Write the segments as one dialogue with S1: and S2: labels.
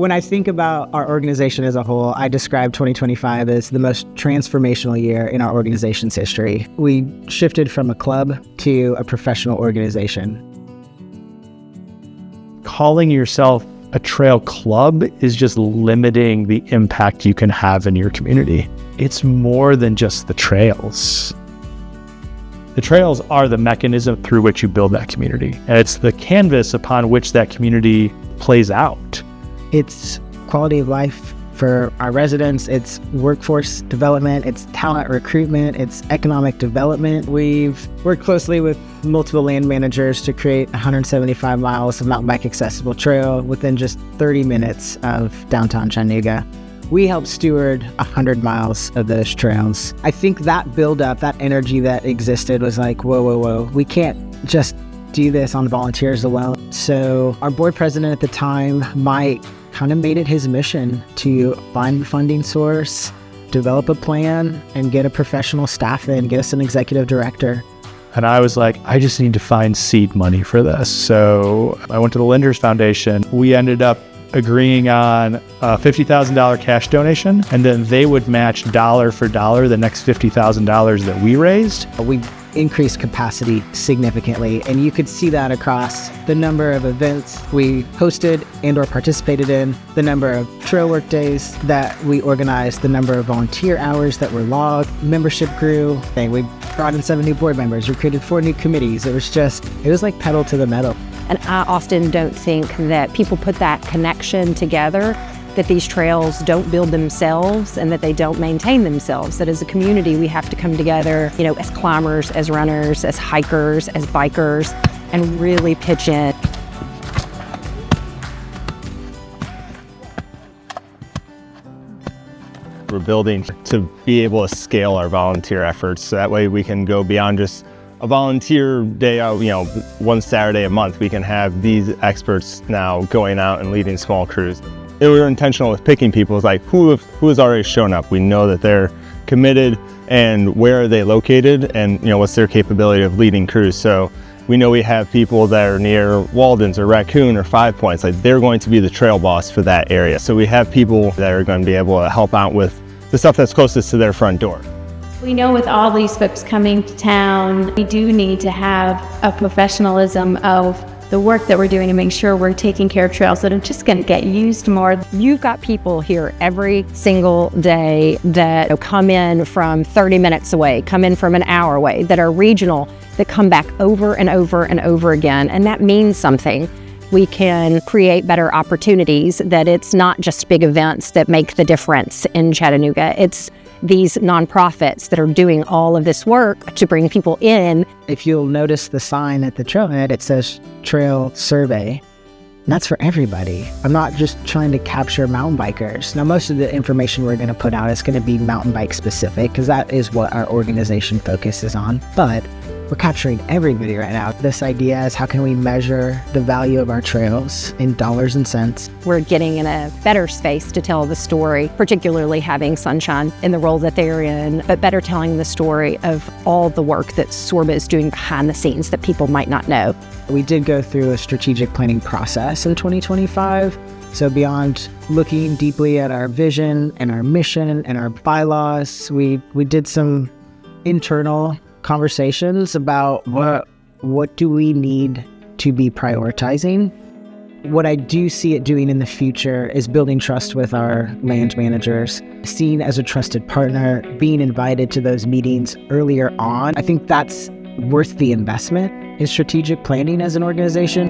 S1: When I think about our organization as a whole, I describe 2025 as the most transformational year in our organization's history. We shifted from a club to a professional organization.
S2: Calling yourself a trail club is just limiting the impact you can have in your community. It's more than just the trails. The trails are the mechanism through which you build that community, and it's the canvas upon which that community plays out.
S1: It's quality of life for our residents, it's workforce development, it's talent recruitment, it's economic development. We've worked closely with multiple land managers to create 175 miles of mountain bike accessible trail within just 30 minutes of downtown Chattanooga. We helped steward 100 miles of those trails. I think that buildup, that energy that existed was like, whoa. We can't just do this on volunteers alone. So our board president at the time, Mike, kind of made it his mission to find the funding source, develop a plan, and get a professional staff in, get us an executive director.
S2: And I was like, I just need to find seed money for this. So I went to the Lenders Foundation. We ended up agreeing on a $50,000 cash donation, and then they would match dollar for dollar the next $50,000 that we raised.
S1: We increased capacity significantly, and you could see that across the number of events we hosted and or participated in, the number of trail work days that we organized, the number of volunteer hours that were logged. Membership grew. We brought in 7 new board members, recruited 4 new committees. It was like pedal to the metal.
S3: And I often don't think that people put that connection together, that these trails don't build themselves and that they don't maintain themselves. That as a community, we have to come together, as climbers, as runners, as hikers, as bikers, and really pitch in.
S4: We're building to be able to scale our volunteer efforts, so that way we can go beyond just a volunteer day out, one Saturday a month. We can have these experts now going out and leading small crews. We were intentional with picking people. It's like, who has already shown up? We know that they're committed, and where are they located, and what's their capability of leading crews. So we know we have people that are near Walden's or Raccoon or 5 Points. Like, they're going to be the trail boss for that area. So we have people that are going to be able to help out with the stuff that's closest to their front door.
S5: We know with all these folks coming to town, we do need to have a professionalism of the work that we're doing to make sure we're taking care of trails that are just going to get used more.
S3: You've got people here every single day that come in from 30 minutes away, come in from an hour away, that are regional, that come back over and over and over again. And that means something. We can create better opportunities, that it's not just big events that make the difference in Chattanooga. It's these nonprofits that are doing all of this work to bring people in.
S1: If you'll notice the sign at the trailhead, it says Trail Survey. And that's for everybody. I'm not just trying to capture mountain bikers. Now, most of the information we're going to put out is going to be mountain bike specific, because that is what our organization focuses on. But we're capturing everybody right now. This idea is, how can we measure the value of our trails in dollars and cents?
S3: We're getting in a better space to tell the story, particularly having Sunshine in the role that they're in, but better telling the story of all the work that SORBA is doing behind the scenes that people might not know.
S1: We did go through a strategic planning process in 2025. So beyond looking deeply at our vision and our mission and our bylaws, we did some internal conversations about what do we need to be prioritizing. What I do see it doing in the future is building trust with our land managers, seen as a trusted partner, being invited to those meetings earlier on. I think that's worth the investment in strategic planning as an organization.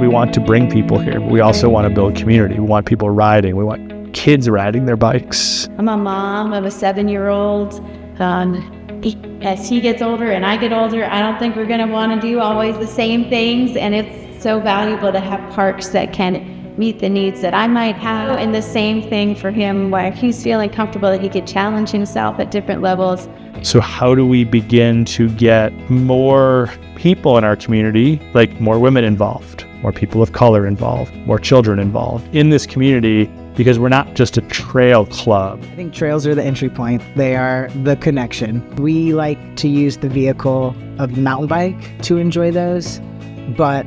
S2: We want to bring people here, but we also want to build community. We want people riding. We want kids riding their bikes.
S5: I'm a mom of a 7-year-old. As he gets older and I get older, I don't think we're going to want to do always the same things, and it's so valuable to have parks that can meet the needs that I might have. And the same thing for him, where he's feeling comfortable that he could challenge himself at different levels.
S2: So how do we begin to get more people in our community, like more women involved, more people of color involved, more children involved in this community? Because we're not just a trail club.
S1: I think trails are the entry point. They are the connection. We like to use the vehicle of the mountain bike to enjoy those, but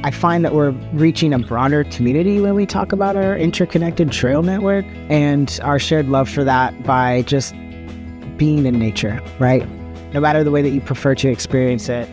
S1: I find that we're reaching a broader community when we talk about our interconnected trail network and our shared love for that by just being in nature, right? No matter the way that you prefer to experience it.